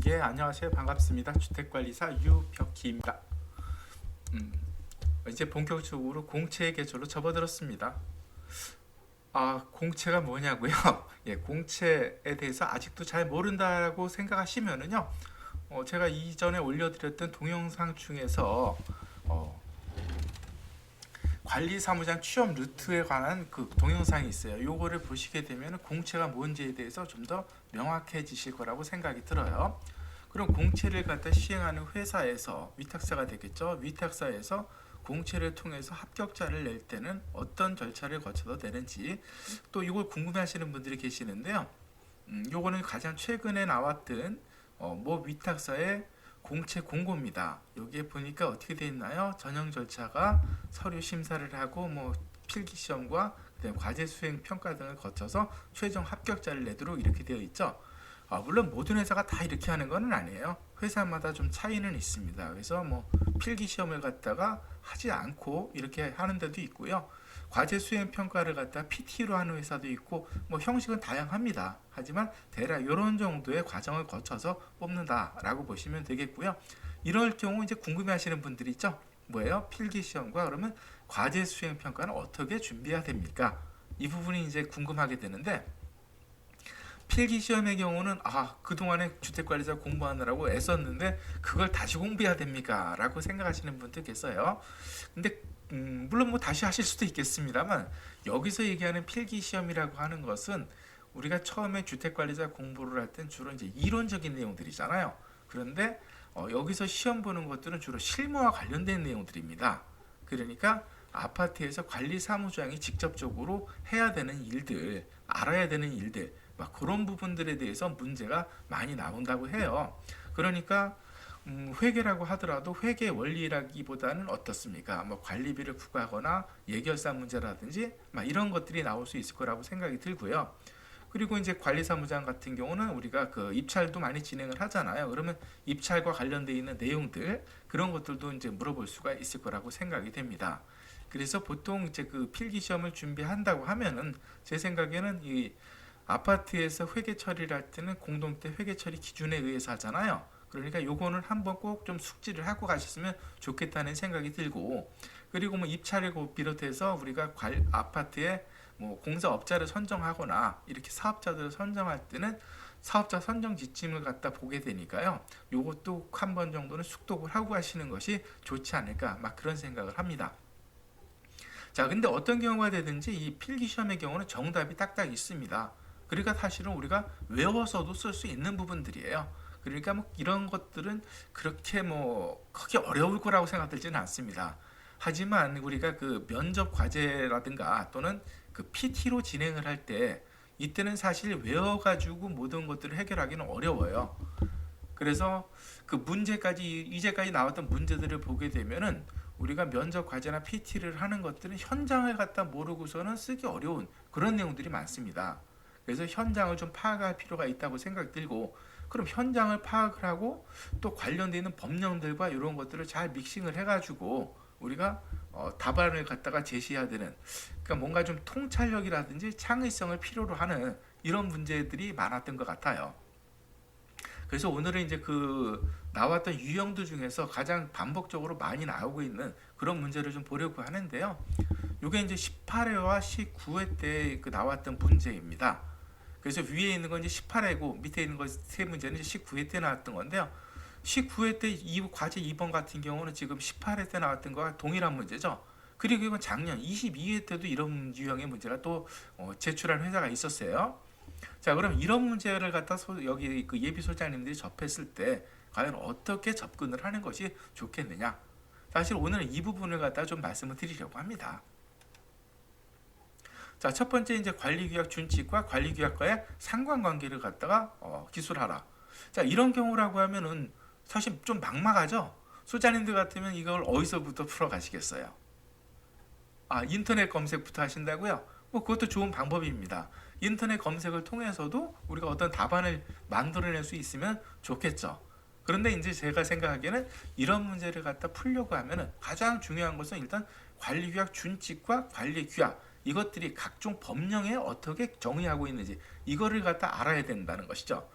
예, 안녕하세요. 반갑습니다. 주택관리사 유벽희입니다. 이제 본격적으로 공채의 개조로 접어들었습니다. 공채가 뭐냐고요? 예, 공채에 대해서 아직도 잘 모른다고 생각하시면은요, 제가 이전에 올려드렸던 동영상 중에서 어, 관리사무장 취업 루트에 관한 그 동영상이 있어요. 요거를 보시게 되면 공채가 뭔지에 대해서 좀 더 명확해지실 거라고 생각이 들어요. 그럼 공채를 갖다 시행하는 회사에서 위탁사가 되겠죠. 위탁사에서 공채를 통해서 합격자를 낼 때는 어떤 절차를 거쳐도 되는지 또 이걸 궁금해하시는 분들이 계시는데요. 요거는 가장 최근에 나왔던 모 위탁사의 공채 공고입니다. 여기에 보니까 어떻게 되어 있나요? 전형 절차가 서류 심사를 하고 뭐 필기 시험과 과제 수행 평가 등을 거쳐서 최종 합격자를 내도록 이렇게 되어 있죠. 물론 모든 회사가 다 이렇게 하는 건 아니에요. 회사마다 좀 차이는 있습니다. 그래서 뭐 필기 시험을 갖다가 하지 않고 이렇게 하는 데도 있고요. 과제 수행 평가를 갖다 PT로 하는 회사도 있고 뭐 형식은 다양합니다. 하지만 대략 이런 정도의 과정을 거쳐서 뽑는다라고 보시면 되겠고요. 이럴 경우 이제 궁금해하시는 분들이 있죠. 뭐예요? 필기 시험과 그러면 과제 수행 평가는 어떻게 준비해야 됩니까? 이 부분이 이제 궁금하게 되는데 필기 시험의 경우는 그동안에 주택관리사 공부하느라고 애썼는데 그걸 다시 공부해야 됩니까? 라고 생각하시는 분도 계세요. 근데 물론 뭐 다시 하실 수도 있겠습니다만 여기서 얘기하는 필기 시험이라고 하는 것은 우리가 처음에 주택관리사 공부를 할 땐 주로 이제 이론적인 내용들이잖아요. 그런데 여기서 시험 보는 것들은 주로 실무와 관련된 내용들입니다. 그러니까 아파트에서 관리사무장이 직접적으로 해야 되는 일들, 알아야 되는 일들, 막 그런 부분들에 대해서 문제가 많이 나온다고 해요. 그러니까 회계라고 하더라도 회계 원리라기보다는 어떻습니까? 뭐 관리비를 부과하거나 예결사 문제라든지 막 이런 것들이 나올 수 있을 거라고 생각이 들고요. 그리고 이제 관리사무장 같은 경우는 우리가 그 입찰도 많이 진행을 하잖아요. 그러면 입찰과 관련되어 있는 내용들 그런 것들도 이제 물어볼 수가 있을 거라고 생각이 됩니다. 그래서 보통 이제 그 필기 시험을 준비한다고 하면은 제 생각에는 이 아파트에서 회계 처리를 할 때는 공동대 회계 처리 기준에 의해서 하잖아요. 그러니까 요거는 한번 꼭 좀 숙지를 하고 가셨으면 좋겠다는 생각이 들고 그리고 뭐 입찰을 비롯해서 우리가 아파트에 뭐 공사업자를 선정하거나 이렇게 사업자들을 선정할 때는 사업자 선정 지침을 갖다 보게 되니까요. 요것도 한 번 정도는 숙독을 하고 가시는 것이 좋지 않을까 막 그런 생각을 합니다. 자, 근데 어떤 경우가 되든지 이 필기 시험의 경우는 정답이 딱딱 있습니다. 그러니까 사실은 우리가 외워서도 쓸 수 있는 부분들이에요. 그러니까 뭐 이런 것들은 그렇게 뭐 크게 어려울 거라고 생각들지는 않습니다. 하지만 우리가 그 면접 과제라든가 또는 그 PT로 진행을 할 때 이때는 사실 외워가지고 모든 것들을 해결하기는 어려워요. 그래서 그 문제까지 이제까지 나왔던 문제들을 보게 되면은 우리가 면접 과제나 PT를 하는 것들은 현장을 갖다 모르고서는 쓰기 어려운 그런 내용들이 많습니다. 그래서 현장을 좀 파악할 필요가 있다고 생각 들고 그럼 현장을 파악을 하고 또 관련되어 있는 법령들과 이런 것들을 잘 믹싱을 해가지고 우리가 답안을 갖다가 제시해야 되는 그러니까 뭔가 좀 통찰력이라든지 창의성을 필요로 하는 이런 문제들이 많았던 것 같아요. 그래서 오늘은 이제 그 나왔던 유형들 중에서 가장 반복적으로 많이 나오고 있는 그런 문제를 좀 보려고 하는데요. 이게 이제 18회와 19회 때 그 나왔던 문제입니다. 그래서 위에 있는 건 이제 18회고 밑에 있는 거 세 문제는 이제 19회 때 나왔던 건데요. 19회 때 과제 2번 같은 경우는 지금 18회 때 나왔던 거와 동일한 문제죠. 그리고 이건 작년 22회 때도 이런 유형의 문제가 또 제출한 회사가 있었어요. 자, 그럼 이런 문제를 갖다 여기 그 예비 소장님들이 접했을 때 과연 어떻게 접근을 하는 것이 좋겠느냐? 사실 오늘은 이 부분을 갖다 좀 말씀을 드리려고 합니다. 자, 첫 번째 이제 관리규약 준칙과 관리규약과의 상관관계를 갖다가 기술하라. 자, 이런 경우라고 하면은 사실 좀 막막하죠. 소장님들 같으면 이걸 어디서부터 풀어가시겠어요? 인터넷 검색부터 하신다고요? 뭐 그것도 좋은 방법입니다. 인터넷 검색을 통해서도 우리가 어떤 답안을 만들어낼 수 있으면 좋겠죠. 그런데 이제 제가 생각하기에는 이런 문제를 갖다 풀려고 하면은 가장 중요한 것은 일단 관리규약 준칙과 관리규약 이것들이 각종 법령에 어떻게 정의하고 있는지 이거를 갖다 알아야 된다는 것이죠.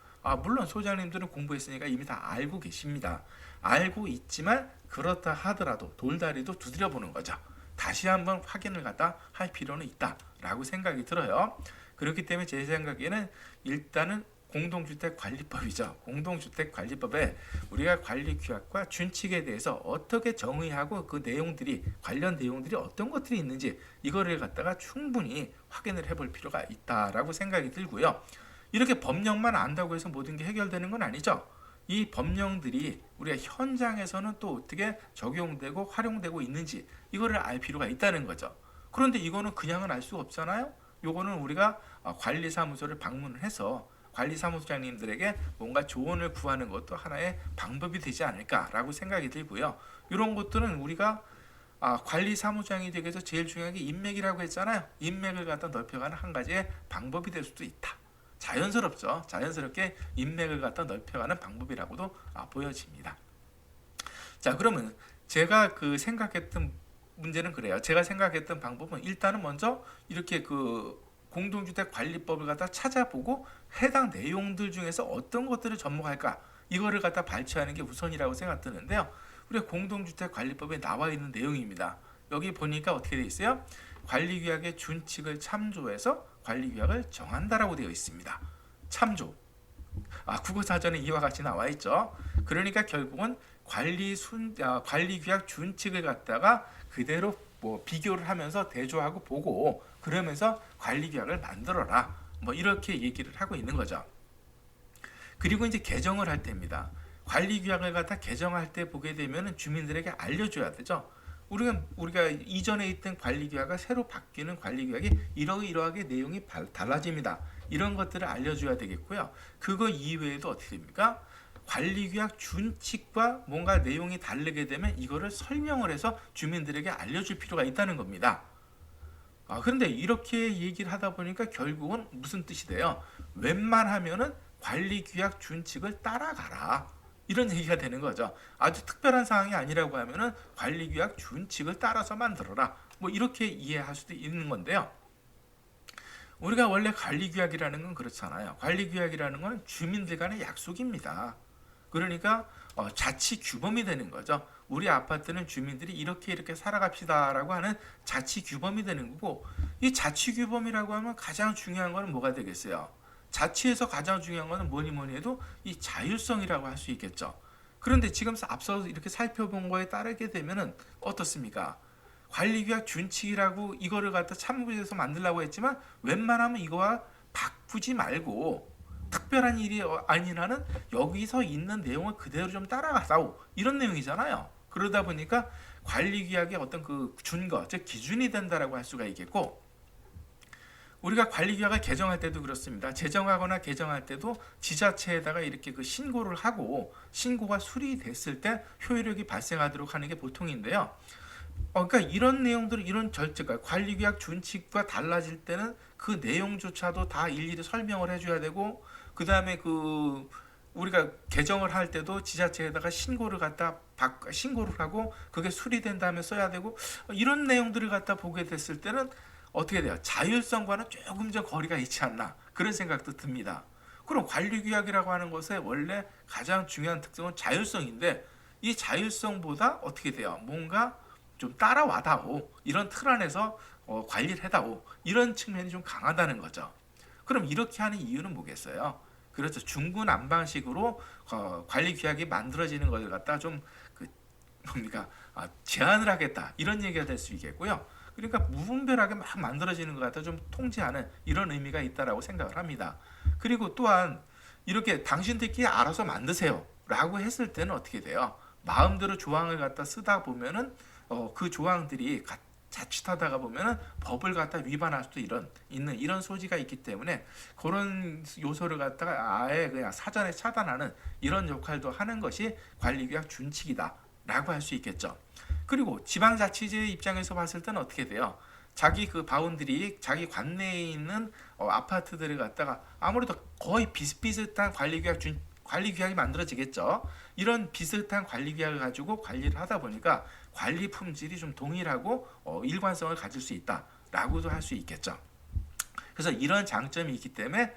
물론 소장님들은 공부했으니까 이미 다 알고 계십니다. 알고 있지만 그렇다 하더라도 돌다리도 두드려 보는 거죠. 다시 한번 확인을 갖다 할 필요는 있다라고 생각이 들어요. 그렇기 때문에 제 생각에는 일단은 공동주택관리법이죠. 공동주택관리법에 우리가 관리규약과 준칙에 대해서 어떻게 정의하고 그 내용들이 관련 내용들이 어떤 것들이 있는지 이거를 갖다가 충분히 확인을 해볼 필요가 있다라고 생각이 들고요. 이렇게 법령만 안다고 해서 모든 게 해결되는 건 아니죠. 이 법령들이 우리가 현장에서는 또 어떻게 적용되고 활용되고 있는지 이거를 알 필요가 있다는 거죠. 그런데 이거는 그냥은 알 수가 없잖아요. 요거는 우리가 관리사무소를 방문을 해서 관리사무소장님들에게 뭔가 조언을 구하는 것도 하나의 방법이 되지 않을까라고 생각이 들고요. 이런 것들은 우리가 관리사무장이 되기 위해서 제일 중요한 게 인맥이라고 했잖아요. 인맥을 갖다 넓혀가는 한 가지의 방법이 될 수도 있다. 자연스럽죠. 자연스럽게 인맥을 갖다 넓혀가는 방법이라고도 보여집니다. 자, 그러면 제가 생각했던 문제는 그래요. 제가 생각했던 방법은 일단은 먼저 이렇게 공동주택관리법을 갖다 찾아보고 해당 내용들 중에서 어떤 것들을 접목할까 이거를 갖다 발췌하는 게 우선이라고 생각드는데요. 우리가 공동주택관리법에 나와 있는 내용입니다. 여기 보니까 어떻게 되어 있어요? 관리규약의 준칙을 참조해서 관리규약을 정한다라고 되어 있습니다. 참조. 국어사전에 이와 같이 나와 있죠. 그러니까 결국은 관리규약 준칙을 갖다가 그대로 비교를 하면서 대조하고 보고 그러면서 관리규약을 만들어라. 이렇게 얘기를 하고 있는 거죠. 그리고 이제 개정을 할 때입니다. 관리규약을 갖다 개정할 때 보게 되면 주민들에게 알려줘야 되죠. 우리가 이전에 있던 관리규약과 새로 바뀌는 관리규약이 이러이러하게 내용이 달라집니다. 이런 것들을 알려줘야 되겠고요. 그거 이외에도 어떻게 됩니까? 관리규약 준칙과 뭔가 내용이 다르게 되면 이거를 설명을 해서 주민들에게 알려줄 필요가 있다는 겁니다. 그런데 이렇게 얘기를 하다 보니까 결국은 무슨 뜻이 돼요? 웬만하면은 관리규약 준칙을 따라가라. 이런 얘기가 되는 거죠. 아주 특별한 사항이 아니라고 하면은 관리규약 준칙을 따라서 만들어라. 이렇게 이해할 수도 있는 건데요. 우리가 원래 관리규약이라는 건 그렇잖아요. 관리규약이라는 건 주민들 간의 약속입니다. 그러니까 자치 규범이 되는 거죠. 우리 아파트는 주민들이 이렇게 살아갑시다라고 하는 자치 규범이 되는 거고, 이 자치 규범이라고 하면 가장 중요한 거는 뭐가 되겠어요? 자치에서 가장 중요한 거는 뭐니 해도 이 자율성이라고 할 수 있겠죠. 그런데 지금 앞서 이렇게 살펴본 거에 따르게 되면은 어떻습니까? 관리규약 준칙이라고 이거를 갖다 참고해서 만들려고 했지만 웬만하면 이거와 바꾸지 말고 특별한 일이 아닌 한은 여기서 있는 내용을 그대로 좀 따라가자오 이런 내용이잖아요. 그러다 보니까 관리규약의 어떤 그 준거, 즉 기준이 된다라고 할 수가 있겠고, 우리가 관리규약을 개정할 때도 그렇습니다. 제정하거나 개정할 때도 지자체에다가 이렇게 신고를 하고 신고가 수리됐을 때 효력이 발생하도록 하는 게 보통인데요. 그러니까 이런 내용들, 이런 절차가 관리규약 준칙과 달라질 때는 그 내용조차도 다 일일이 설명을 해줘야 되고, 그 다음에 우리가 개정을 할 때도 지자체에다가 신고를 하고 그게 수리된 다음에 써야 되고, 이런 내용들을 갖다 보게 됐을 때는 어떻게 돼요? 자율성과는 조금 좀 거리가 있지 않나 그런 생각도 듭니다. 그럼 관리규약이라고 하는 것의 원래 가장 중요한 특성은 자율성인데, 이 자율성보다 어떻게 돼요? 뭔가 좀 따라와다오, 이런 틀 안에서 관리를 해다오, 이런 측면이 좀 강하다는 거죠. 그럼 이렇게 하는 이유는 뭐겠어요? 그렇죠. 중구난방식으로 관리규약이 만들어지는 것을 갖다 좀 제한을 하겠다, 이런 얘기가 될 수 있겠고요. 그러니까 무분별하게 막 만들어지는 것 같아 좀 통제하는 이런 의미가 있다라고 생각을 합니다. 그리고 또한 이렇게 당신들끼리 알아서 만드세요 라고 했을 때는 어떻게 돼요? 마음대로 조항을 갖다 쓰다 보면은 그 조항들이 자칫하다가 보면은 법을 갖다 위반할 수도 있는 이런 소지가 있기 때문에 그런 요소를 갖다가 아예 그냥 사전에 차단하는 이런 역할도 하는 것이 관리규약 준칙이다라고 할 수 있겠죠. 그리고 지방자치제 입장에서 봤을 때는 어떻게 돼요? 자기 바운드리, 자기 관내에 있는 아파트들을 갖다가 아무래도 거의 비슷비슷한 관리규약이 만들어지겠죠. 이런 비슷한 관리규약을 가지고 관리를 하다 보니까 관리 품질이 좀 동일하고 일관성을 가질 수 있다라고도 할 수 있겠죠. 그래서 이런 장점이 있기 때문에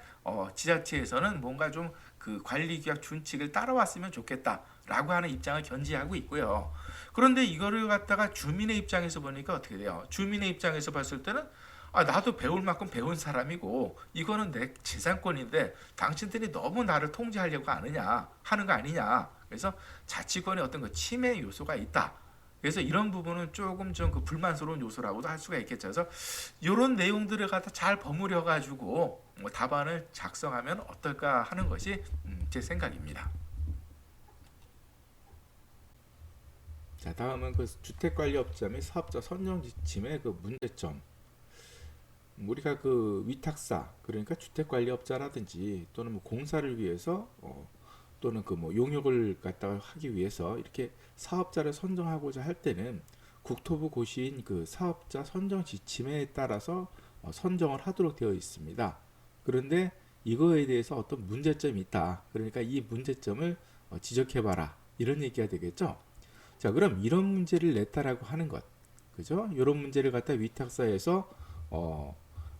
지자체에서는 뭔가 좀 그 관리규약 준칙을 따라왔으면 좋겠다라고 하는 입장을 견지하고 있고요. 그런데 이거를 갖다가 주민의 입장에서 보니까 어떻게 돼요? 주민의 입장에서 봤을 때는 나도 배울 만큼 배운 사람이고 이거는 내 재산권인데 당신들이 너무 나를 통제하려고 하는 거 아니냐. 그래서 자치권의 어떤 그 침해 요소가 있다. 그래서 이런 부분은 조금 좀 그 불만스러운 요소라고도 할 수가 있겠죠. 그래서 이런 내용들을 갖다 잘 버무려 가지고 답안을 작성하면 어떨까 하는 것이 제 생각입니다. 자, 다음은 그 주택관리업자 및 사업자 선정 지침의 그 문제점. 우리가 그 위탁사, 그러니까 주택관리업자라든지 또는 뭐 공사를 위해서 또는 그 뭐 용역을 갖다가 하기 위해서 이렇게 사업자를 선정하고자 할 때는 국토부 고시인 그 사업자 선정 지침에 따라서 선정을 하도록 되어 있습니다. 그런데 이거에 대해서 어떤 문제점이 있다. 그러니까 이 문제점을 지적해봐라. 이런 얘기가 되겠죠. 자, 그럼 이런 문제를 냈다라고 하는 것, 그죠? 이런 문제를 갖다 위탁사에서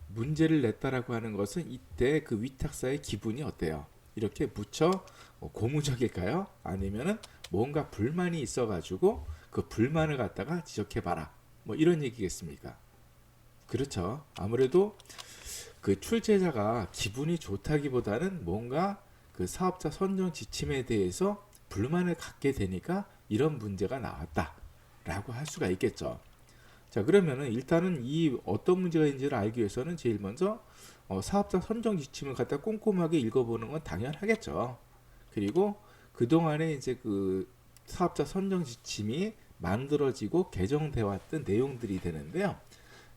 문제를 냈다라고 하는 것은 이때 그 위탁사의 기분이 어때요? 이렇게 무척 고무적일까요? 아니면은 뭔가 불만이 있어가지고 그 불만을 갖다가 지적해봐라. 뭐 이런 얘기겠습니까? 그렇죠. 아무래도 그 출제자가 기분이 좋다기보다는 뭔가 그 사업자 선정 지침에 대해서 불만을 갖게 되니까 이런 문제가 나왔다라고 할 수가 있겠죠. 자, 그러면은 일단은 이 어떤 문제가 있는지를 알기 위해서는 제일 먼저 사업자 선정 지침을 갖다 꼼꼼하게 읽어보는 건 당연하겠죠. 그리고 그동안에 이제 그 사업자 선정 지침이 만들어지고 개정돼 왔던 내용들이 되는데요.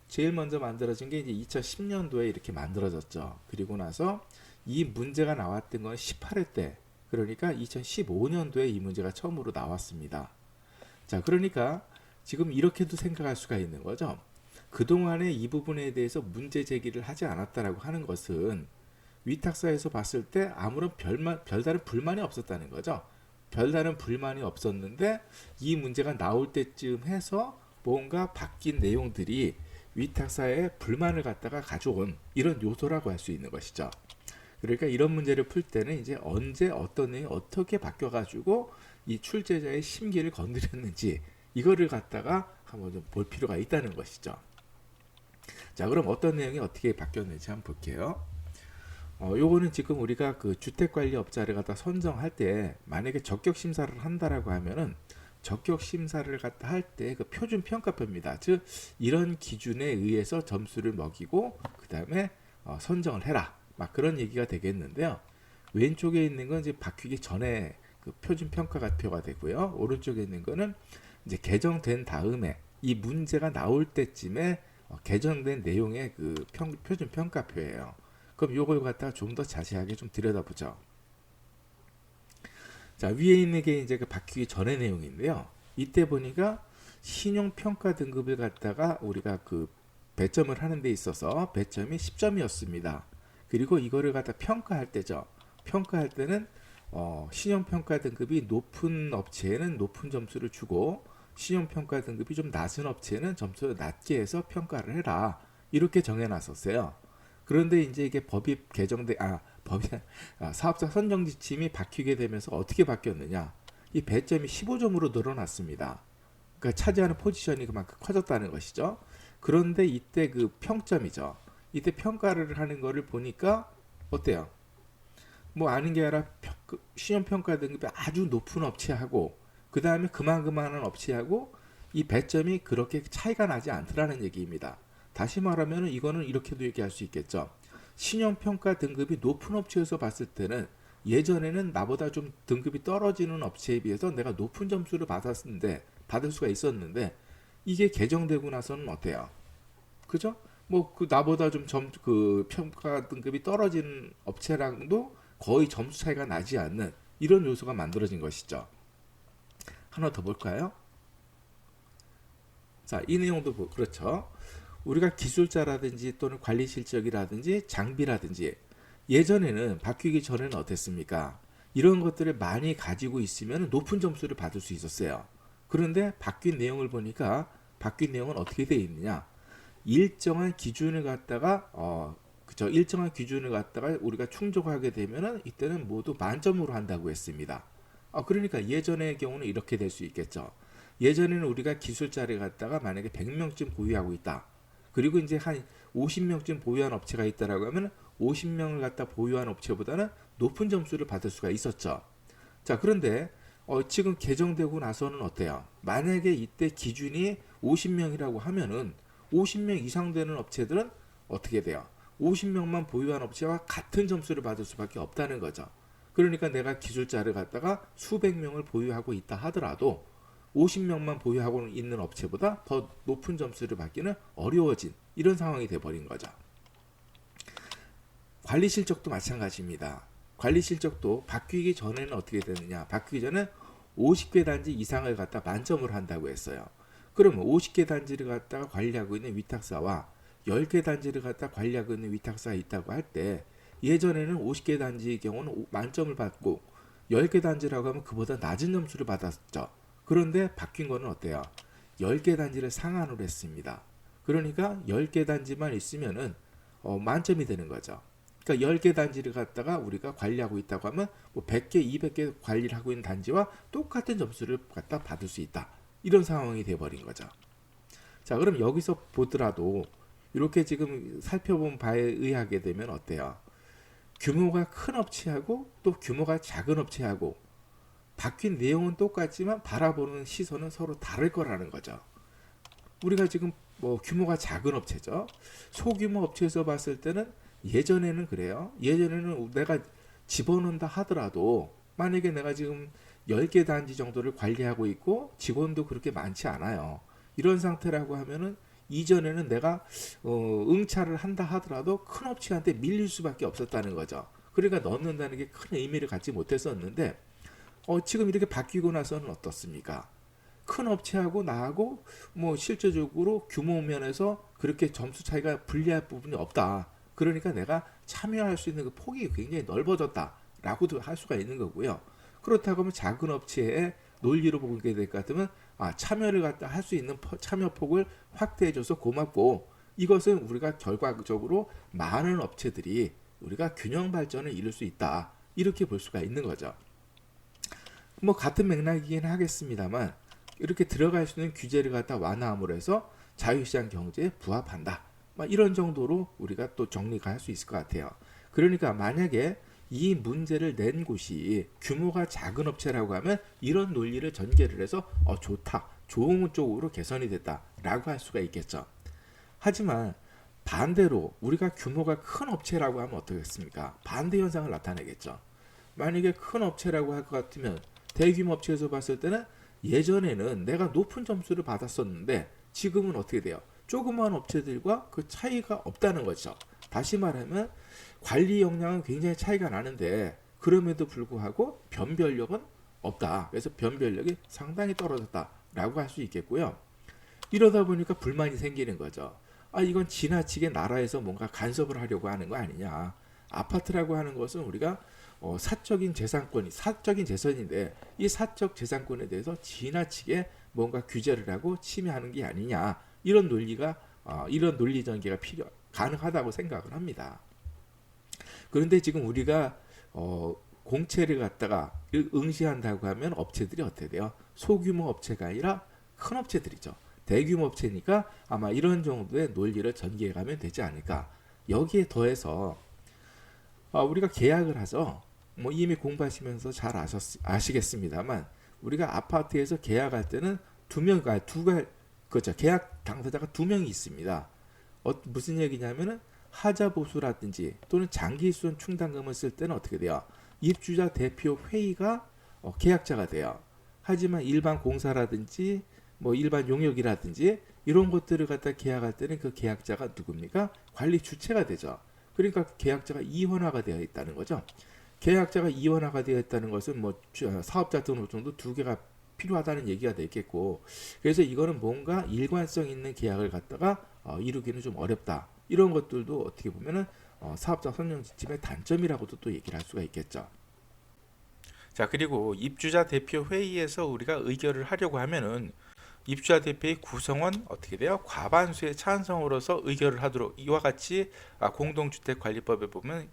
제일 먼저 만들어진 게 이제 2010년도에 이렇게 만들어졌죠. 그리고 나서 이 문제가 나왔던 건 18회 때, 그러니까 2015년도에 이 문제가 처음으로 나왔습니다. 자, 그러니까 지금 이렇게도 생각할 수가 있는 거죠. 그동안에 이 부분에 대해서 문제 제기를 하지 않았다라고 하는 것은 위탁사에서 봤을 때 아무런 별다른 불만이 없었다는 거죠. 별다른 불만이 없었는데 이 문제가 나올 때쯤 해서 뭔가 바뀐 내용들이 위탁사에 불만을 갖다가 가져온 이런 요소라고 할 수 있는 것이죠. 그러니까 이런 문제를 풀 때는 이제 언제 어떤 내용이 어떻게 바뀌어가지고 이 출제자의 심기를 건드렸는지 이거를 갖다가 한번 좀 볼 필요가 있다는 것이죠. 자, 그럼 어떤 내용이 어떻게 바뀌었는지 한번 볼게요. 요거는 지금 우리가 그 주택관리업자를 갖다 선정할 때 만약에 적격심사를 한다라고 하면은 적격심사를 갖다 할 때 그 표준평가표입니다. 즉 이런 기준에 의해서 점수를 먹이고 그 다음에 선정을 해라. 막 그런 얘기가 되겠는데요. 왼쪽에 있는 건 이제 바뀌기 전에 그 표준평가표가 되고요. 오른쪽에 있는 거는 이제 개정된 다음에 이 문제가 나올 때쯤에 개정된 내용의 그 표준평가표예요. 그럼 요걸 갖다가 좀 더 자세하게 좀 들여다보죠. 자, 위에 있는 게 이제 그 바뀌기 전의 내용인데요. 이때 보니까 신용평가 등급을 갖다가 우리가 그 배점을 하는 데 있어서 배점이 10점이었습니다. 그리고 이거를 갖다 평가할 때죠. 평가할 때는 신용평가 등급이 높은 업체에는 높은 점수를 주고 신용평가 등급이 좀 낮은 업체에는 점수를 낮게 해서 평가를 해라. 이렇게 정해놨었어요. 그런데 이제 이게 사업자 선정 지침이 바뀌게 되면서 어떻게 바뀌었느냐? 이 배점이 15점으로 늘어났습니다. 그러니까 차지하는 포지션이 그만큼 커졌다는 것이죠. 그런데 이때 그 평점이죠. 이때 평가를 하는 거를 보니까 어때요? 뭐 아닌 게 아니라 신용평가 등급이 아주 높은 업체하고 그 다음에 그만한 업체하고 이 배점이 그렇게 차이가 나지 않더라는 얘기입니다. 다시 말하면 이거는 이렇게도 얘기할 수 있겠죠. 신용평가 등급이 높은 업체에서 봤을 때는 예전에는 나보다 좀 등급이 떨어지는 업체에 비해서 내가 높은 점수를 받을 수가 있었는데 이게 개정되고 나서는 어때요? 그죠? 뭐 그 나보다 좀 그 평가 등급이 떨어지는 업체랑도 거의 점수 차이가 나지 않는 이런 요소가 만들어진 것이죠. 하나 더 볼까요? 자, 이 내용도 그렇죠. 우리가 기술자라든지 또는 관리 실적이라든지 장비라든지 예전에는 바뀌기 전에는 어땠습니까? 이런 것들을 많이 가지고 있으면 높은 점수를 받을 수 있었어요. 그런데 바뀐 내용을 보니까 바뀐 내용은 어떻게 되어 있느냐? 일정한 기준을 갖다가 저 일정한 기준을 갖다가 우리가 충족하게 되면은 이때는 모두 만점으로 한다고 했습니다. 그러니까 예전의 경우는 이렇게 될 수 있겠죠. 예전에는 우리가 기술자를 갖다가 만약에 100명쯤 보유하고 있다. 그리고 이제 한 50명쯤 보유한 업체가 있다라고 하면 50명을 갖다 보유한 업체보다는 높은 점수를 받을 수가 있었죠. 자, 그런데 지금 개정되고 나서는 어때요? 만약에 이때 기준이 50명이라고 하면은 50명 이상 되는 업체들은 어떻게 돼요? 50명만 보유한 업체와 같은 점수를 받을 수밖에 없다는 거죠. 그러니까 내가 기술자를 갖다가 수백 명을 보유하고 있다 하더라도 50명만 보유하고 있는 업체보다 더 높은 점수를 받기는 어려워진 이런 상황이 돼버린 거죠. 관리 실적도 마찬가지입니다. 관리 실적도 바뀌기 전에는 어떻게 되느냐? 바뀌기 전에 50개 단지 이상을 갖다 만점을 한다고 했어요. 그러면 50개 단지를 갖다가 관리하고 있는 위탁사와 10개 단지를 갖다 관리하고 있는 위탁사가 있다고 할 때 예전에는 50개 단지의 경우는 만점을 받고 10개 단지라고 하면 그보다 낮은 점수를 받았죠. 그런데 바뀐 거는 어때요? 10개 단지를 상한으로 했습니다. 그러니까 10개 단지만 있으면은 만점이 되는 거죠. 그러니까 10개 단지를 갖다가 우리가 관리하고 있다고 하면 뭐 100개, 200개 관리를 하고 있는 단지와 똑같은 점수를 갖다 받을 수 있다. 이런 상황이 돼버린 거죠. 자, 그럼 여기서 보더라도 이렇게 지금 살펴본 바에 의하게 되면 어때요? 규모가 큰 업체하고 또 규모가 작은 업체하고 바뀐 내용은 똑같지만 바라보는 시선은 서로 다를 거라는 거죠. 우리가 지금 뭐 규모가 작은 업체죠. 소규모 업체에서 봤을 때는 예전에는 그래요. 예전에는 내가 집어넣는다 하더라도 만약에 내가 지금 10개 단지 정도를 관리하고 있고 직원도 그렇게 많지 않아요. 이런 상태라고 하면은 이전에는 내가 응차를 한다 하더라도 큰 업체한테 밀릴 수밖에 없었다는 거죠. 그러니까 넣는다는 게 큰 의미를 갖지 못했었는데 지금 이렇게 바뀌고 나서는 어떻습니까? 큰 업체하고 나하고 뭐 실제적으로 규모 면에서 그렇게 점수 차이가 불리할 부분이 없다. 그러니까 내가 참여할 수 있는 그 폭이 굉장히 넓어졌다라고도 할 수가 있는 거고요. 그렇다고 하면 작은 업체의 논리로 보게 될 것 같으면 참여를 갖다 할 수 있는 참여 폭을 확대해줘서 고맙고 이것은 우리가 결과적으로 많은 업체들이 우리가 균형 발전을 이룰 수 있다 이렇게 볼 수가 있는 거죠. 뭐 같은 맥락이긴 하겠습니다만 이렇게 들어갈 수 있는 규제를 갖다 완화함으로 해서 자유시장 경제에 부합한다. 이런 정도로 우리가 또 정리가 할 수 있을 것 같아요. 그러니까 만약에 이 문제를 낸 곳이 규모가 작은 업체라고 하면 이런 논리를 전개를 해서 좋다, 좋은 쪽으로 개선이 됐다라고 할 수가 있겠죠. 하지만 반대로 우리가 규모가 큰 업체라고 하면 어떻겠습니까? 반대 현상을 나타내겠죠. 만약에 큰 업체라고 할 것 같으면 대규모 업체에서 봤을 때는 예전에는 내가 높은 점수를 받았었는데 지금은 어떻게 돼요? 조그마한 업체들과 그 차이가 없다는 거죠. 다시 말하면 관리 역량은 굉장히 차이가 나는데 그럼에도 불구하고 변별력은 없다. 그래서 변별력이 상당히 떨어졌다라고 할 수 있겠고요. 이러다 보니까 불만이 생기는 거죠. 이건 지나치게 나라에서 뭔가 간섭을 하려고 하는 거 아니냐. 아파트라고 하는 것은 우리가 사적인 재산인데 이 사적 재산권에 대해서 지나치게 뭔가 규제를 하고 침해하는 게 아니냐. 이런 논리 전개가 가능하다고 생각을 합니다. 그런데 지금 우리가 공채를 갖다가 응시한다고 하면 업체들이 어떻게 돼요? 소규모 업체가 아니라 큰 업체들이죠. 대규모 업체니까 아마 이런 정도의 논리를 전개해가면 되지 않을까. 여기에 더해서 우리가 계약을 하죠. 뭐 이미 공부하시면서 잘 아시겠습니다만 우리가 아파트에서 계약할 때는 그렇죠. 계약 당사자가 2명이 있습니다. 무슨 얘기냐면은 하자 보수라든지 또는 장기수선 충당금을 쓸 때는 어떻게 돼요? 입주자 대표 회의가 계약자가 돼요. 하지만 일반 공사라든지 뭐 일반 용역이라든지 이런 것들을 갖다 계약할 때는 그 계약자가 누굽니까? 관리 주체가 되죠. 그러니까 계약자가 이원화가 되어 있다는 거죠. 계약자가 이원화가 되어 있다는 것은 뭐 사업자 등록증도 2개가 필요하다는 얘기가 되겠고, 그래서 이거는 뭔가 일관성 있는 계약을 갖다가 이루기는 좀 어렵다. 이런 것들도 어떻게 보면은 사업자 선정 지침의 단점이라고도 또 얘기를 할 수가 있겠죠. 자, 그리고 입주자 대표 회의에서 우리가 의결을 하려고 하면은 입주자 대표의 구성원 어떻게 돼요? 과반수의 찬성으로서 의결을 하도록 이와 같이 공동주택관리법에 보면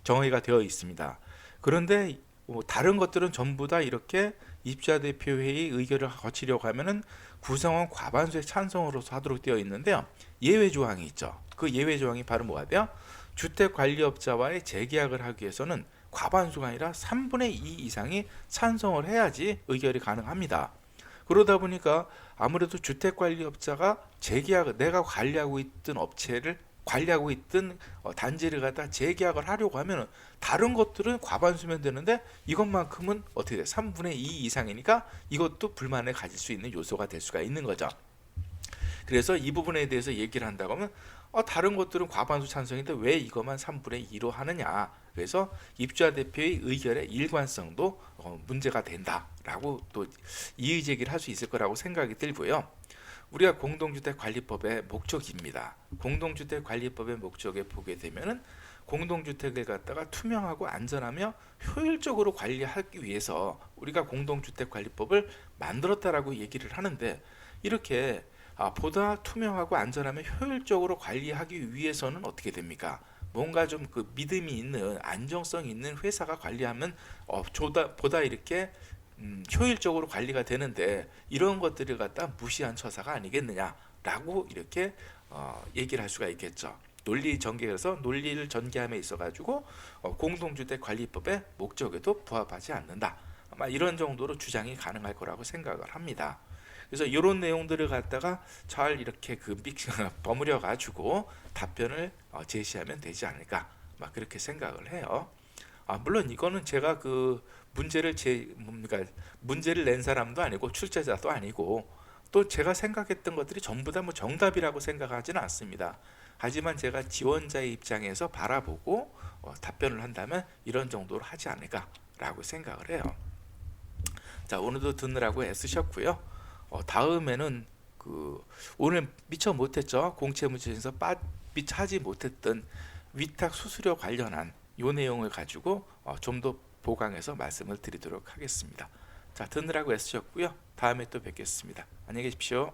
정의가 되어 있습니다. 그런데 다른 것들은 전부 다 이렇게 입주자 대표회의 의결을 거치려고 하면은 구성원 과반수의 찬성으로서 하도록 되어 있는데요. 예외 조항이 있죠. 그 예외 조항이 바로 뭐가 돼요? 주택관리업자와의 재계약을 하기 위해서는 과반수가 아니라 3분의 2 이상이 찬성을 해야지 의결이 가능합니다. 그러다 보니까 아무래도 주택관리업자가 재계약을 내가 관리하고 있던 업체를 관리하고 있던 단지를 갖다 재계약을 하려고 하면 다른 것들은 과반수면 되는데 이것만큼은 어떻게 돼? 3분의 2 이상이니까 이것도 불만을 가질 수 있는 요소가 될 수가 있는 거죠. 그래서 이 부분에 대해서 얘기를 한다고 하면 다른 것들은 과반수 찬성인데 왜 이것만 3분의 2로 하느냐. 그래서 입주자 대표의 의결의 일관성도 문제가 된다라고 또 이의 제기를 할 수 있을 거라고 생각이 들고요. 우리가 공동주택관리법의 목적입니다. 공동주택관리법의 목적에 보게 되면은 공동주택을 갖다가 투명하고 안전하며 효율적으로 관리하기 위해서 우리가 공동주택관리법을 만들었다라고 얘기를 하는데 이렇게 보다 투명하고 안전하며 효율적으로 관리하기 위해서는 어떻게 됩니까? 뭔가 좀 그 믿음이 있는 안정성 있는 회사가 관리하면 보다 이렇게 효율적으로 관리가 되는데 이런 것들을 갖다 무시한 처사가 아니겠느냐라고 이렇게 얘기를 할 수가 있겠죠. 논리 전개에서 논리를 전개함에 있어 가지고 공동주택관리법의 목적에도 부합하지 않는다. 아마 이런 정도로 주장이 가능할 거라고 생각을 합니다. 그래서 이런 내용들을 갖다가 잘 이렇게 버무려 가지고 답변을 제시하면 되지 않을까 막 그렇게 생각을 해요. 물론 이거는 제가 그 문제를 낸 사람도 아니고 출제자도 아니고 또 제가 생각했던 것들이 전부 다 뭐 정답이라고 생각하지는 않습니다. 하지만 제가 지원자의 입장에서 바라보고 답변을 한다면 이런 정도로 하지 않을까라고 생각을 해요. 자, 오늘도 듣느라고 애쓰셨고요. 다음에는 오늘 미처 못했죠. 공채무죄에서 하지 못했던 위탁 수수료 관련한 요 내용을 가지고 좀 더 보강해서 말씀을 드리도록 하겠습니다. 자, 듣느라고 애쓰셨고요. 다음에 또 뵙겠습니다. 안녕히 계십시오.